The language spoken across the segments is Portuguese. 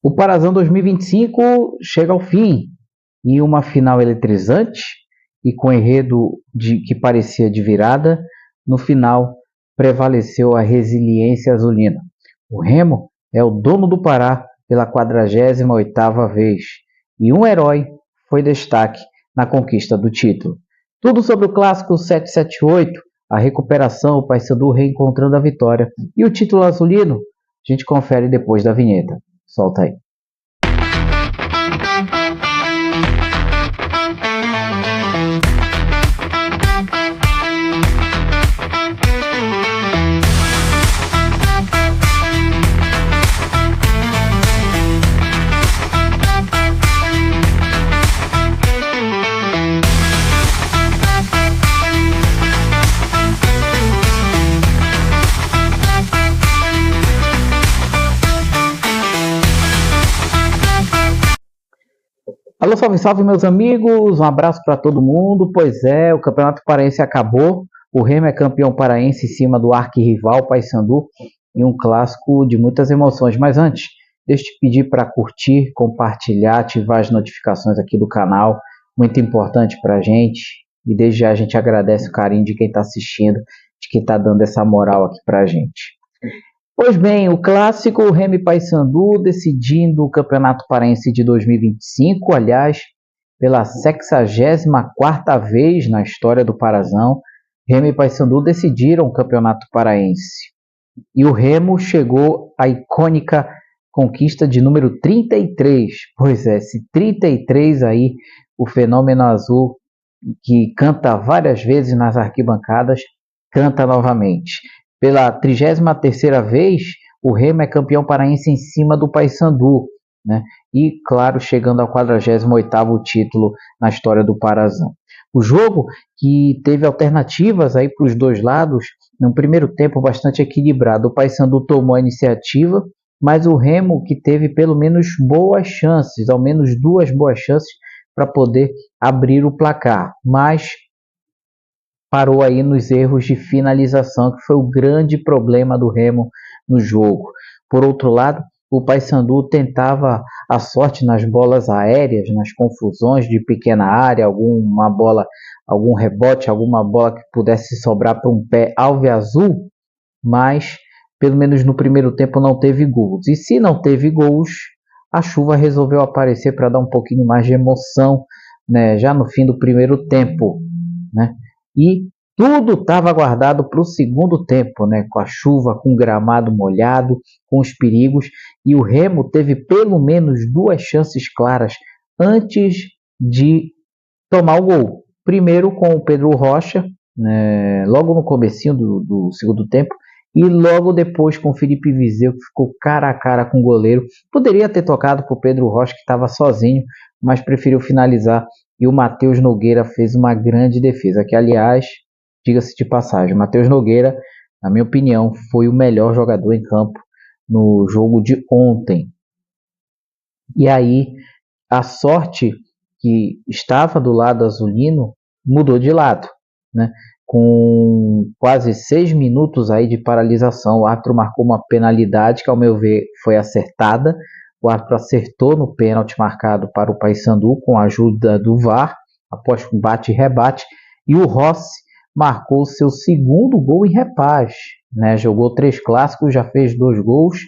O Parazão 2025 chega ao fim e uma final eletrizante e com enredo que parecia de virada, no final prevaleceu a resiliência azulina. O Remo é o dono do Pará pela 48ª vez e um herói foi destaque na conquista do título. Tudo sobre o clássico 778, a recuperação, o Paysandu reencontrando a vitória e o título azulino, a gente confere depois da vinheta. Solta aí. Alô, salve, salve, meus amigos, um abraço para todo mundo. Pois é, o Campeonato Paraense acabou, o Remo é campeão paraense em cima do arquirrival Paysandu, em um clássico de muitas emoções. Mas antes, deixa eu te pedir para curtir, compartilhar, ativar as notificações aqui do canal, muito importante para a gente. E desde já a gente agradece o carinho de quem está assistindo, de quem está dando essa moral aqui para a gente. Pois bem, o clássico Remo e Paysandu decidindo o Campeonato Paraense de 2025, aliás, pela 64ª vez na história do Parazão, Remo e Paysandu decidiram o Campeonato Paraense. E o Remo chegou à icônica conquista de número 33. Pois é, esse 33 aí, o fenômeno azul, que canta várias vezes nas arquibancadas, canta novamente. Pela 33ª vez, o Remo é campeão paraense em cima do Paysandu, né? E, claro, chegando ao 48º título na história do Parazão. O jogo que teve alternativas aí para os dois lados, num primeiro tempo bastante equilibrado. O Paysandu tomou a iniciativa, mas o Remo que teve pelo menos boas chances, ao menos duas boas chances para poder abrir o placar, mas parou aí nos erros de finalização, que foi o grande problema do Remo no jogo. Por outro lado, o Paysandu tentava a sorte nas bolas aéreas, nas confusões de pequena área, alguma bola, algum rebote, alguma bola que pudesse sobrar para um pé alveazul, mas pelo menos no primeiro tempo não teve gols. E se não teve gols, a chuva resolveu aparecer para dar um pouquinho mais de emoção, né, já no fim do primeiro tempo, né? E tudo estava guardado para o segundo tempo, né? Com a chuva, com o gramado molhado, com os perigos. E o Remo teve pelo menos duas chances claras antes de tomar o gol. Primeiro com o Pedro Rocha, né? Logo no comecinho do segundo tempo. E logo depois com o Felipe Viseu, que ficou cara a cara com o goleiro. Poderia ter tocado para o Pedro Rocha, que estava sozinho, mas preferiu finalizar. E o Matheus Nogueira fez uma grande defesa, que, aliás, diga-se de passagem, o Matheus Nogueira, na minha opinião, foi o melhor jogador em campo no jogo de ontem. E aí, a sorte que estava do lado azulino mudou de lado, né? Com quase 6 minutos aí de paralisação, o árbitro marcou uma penalidade que, ao meu ver, foi acertada. O árbitro acertou no pênalti marcado para o Paysandu com a ajuda do VAR, após um bate e rebate, e o Rossi marcou seu segundo gol em repaz, né? Jogou 3 clássicos, já fez 2 gols,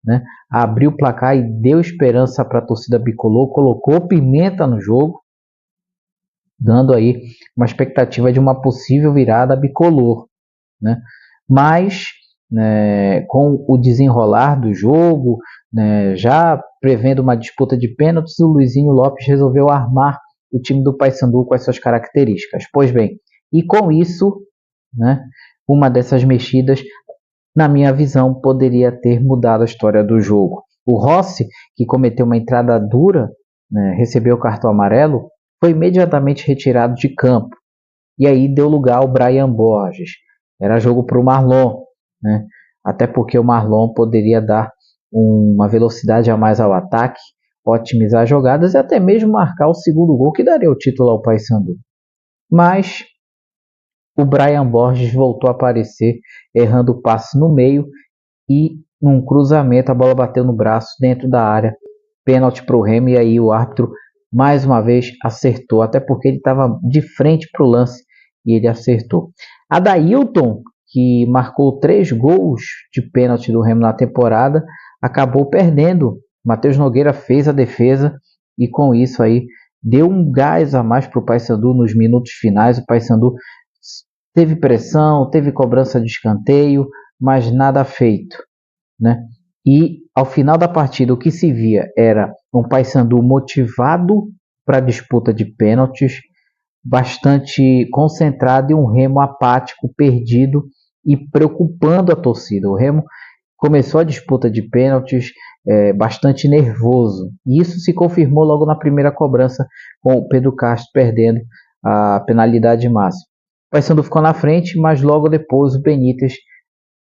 né? Abriu o placar e deu esperança para a torcida bicolor, colocou pimenta no jogo, dando aí uma expectativa de uma possível virada bicolor, né? Mas, né, com o desenrolar do jogo, né, já prevendo uma disputa de pênaltis, o Luizinho Lopes resolveu armar o time do Paysandu com as suas características. Pois bem, e com isso, né, uma dessas mexidas, na minha visão, poderia ter mudado a história do jogo. O Rossi, que cometeu uma entrada dura, né, recebeu o cartão amarelo, foi imediatamente retirado de campo. E aí deu lugar ao Brian Borges. Era jogo para o Marlon, né? Até porque o Marlon poderia dar uma velocidade a mais ao ataque, otimizar jogadas e até mesmo marcar o segundo gol que daria o título ao Paysandu. Mas o Brian Borges voltou a aparecer, errando o passe no meio e num cruzamento a bola bateu no braço dentro da área pênalti para o Remo, e aí o árbitro mais uma vez acertou, até porque ele estava de frente para o lance e ele acertou. Adailton, que marcou 3 gols de pênalti do Remo na temporada, acabou perdendo. Matheus Nogueira fez a defesa e com isso aí deu um gás a mais para o Paysandu nos minutos finais. O Paysandu teve pressão, teve cobrança de escanteio, mas nada feito, né? E ao final da partida o que se via era um Paysandu motivado para a disputa de pênaltis, bastante concentrado, e um Remo apático, perdido e preocupando a torcida. O Remo começou a disputa de pênaltis bastante nervoso, e isso se confirmou logo na primeira cobrança, com o Pedro Castro perdendo a penalidade máxima. O Paysandu ficou na frente, mas logo depois o Benítez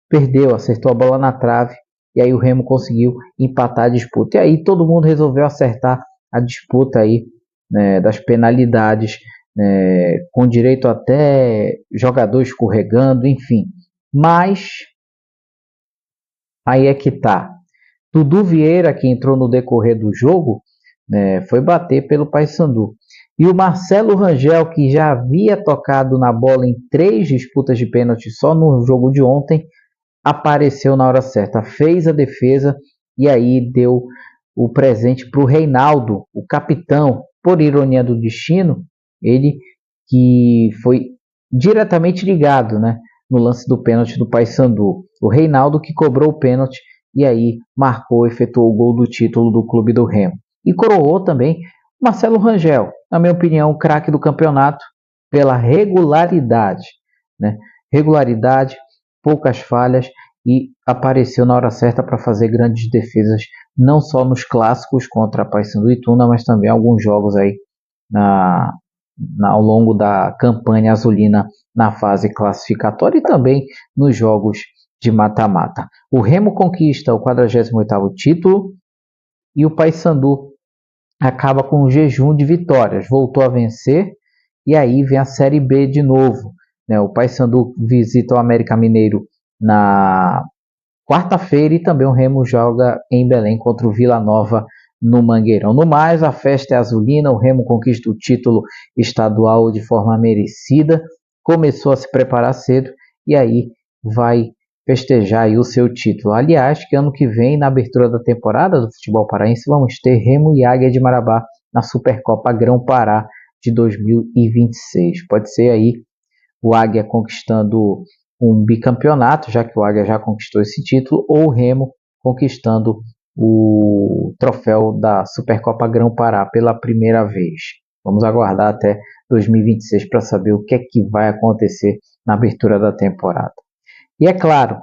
perdeu, acertou a bola na trave, e aí o Remo conseguiu empatar a disputa. E aí todo mundo resolveu acertar a disputa aí, né, das penalidades, com direito até jogador escorregando, enfim. Mas aí é que tá. Dudu Vieira, que entrou no decorrer do jogo, foi bater pelo Paysandu. E o Marcelo Rangel, que já havia tocado na bola em 3 disputas de pênalti só no jogo de ontem, apareceu na hora certa, fez a defesa e aí deu o presente para o Reinaldo, o capitão. Por ironia do destino, ele que foi diretamente ligado, né, no lance do pênalti do Paysandu. O Reinaldo que cobrou o pênalti e aí marcou, efetuou o gol do título do clube do Remo. E coroou também Marcelo Rangel, na minha opinião, o craque do campeonato, pela regularidade, né? Regularidade, poucas falhas, e apareceu na hora certa para fazer grandes defesas, não só nos clássicos contra Paysandu e Tuna, mas também alguns jogos aí ao longo da campanha azulina na fase classificatória e também nos jogos de mata-mata. O Remo conquista o 48º título e o Paysandu acaba com um jejum de vitórias, voltou a vencer, e aí vem a Série B de novo, né? O Paysandu visita o América Mineiro na quarta-feira e também o Remo joga em Belém contra o Vila Nova no Mangueirão. No mais, a festa é azulina, o Remo conquista o título estadual de forma merecida, começou a se preparar cedo e aí vai festejar aí o seu título. Aliás, que ano que vem, na abertura da temporada do futebol paraense, vamos ter Remo e Águia de Marabá na Supercopa Grão-Pará de 2026. Pode ser aí o Águia conquistando um bicampeonato, já que o Águia já conquistou esse título, ou o Remo conquistando o troféu da Supercopa Grão-Pará pela primeira vez. Vamos aguardar até 2026 para saber o que é que vai acontecer na abertura da temporada. E é claro,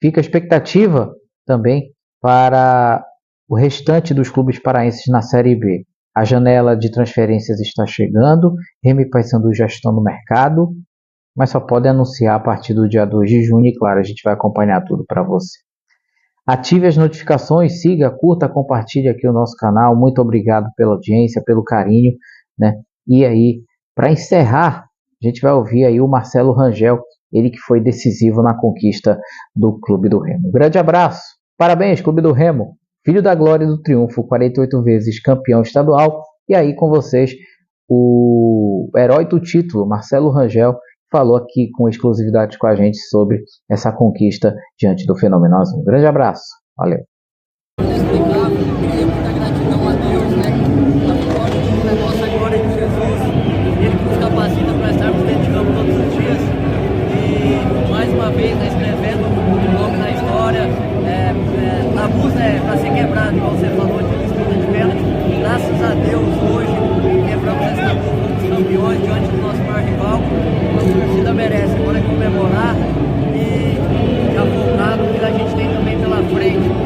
fica a expectativa também para o restante dos clubes paraenses na Série B. A janela de transferências está chegando, Remo e Paysandu já estão no mercado, mas só podem anunciar a partir do dia 2 de junho, e claro, a gente vai acompanhar tudo para você. Ative as notificações, siga, curta, compartilhe aqui o nosso canal. Muito obrigado pela audiência, pelo carinho, né? E aí, para encerrar, a gente vai ouvir aí o Marcelo Rangel, ele que foi decisivo na conquista do Clube do Remo. Um grande abraço, parabéns, Clube do Remo, filho da glória e do triunfo, 48 vezes campeão estadual. E aí com vocês, o herói do título, Marcelo Rangel, falou aqui com exclusividade com a gente sobre essa conquista diante do Fenômeno Azul. Um grande abraço, valeu. Para ser quebrado, igual você falou, de disputa de pênalti. Graças a Deus, hoje, quebramos essa tabu, fomos campeões diante do nosso maior rival. A torcida merece agora comemorar e já focado no que a gente tem também pela frente.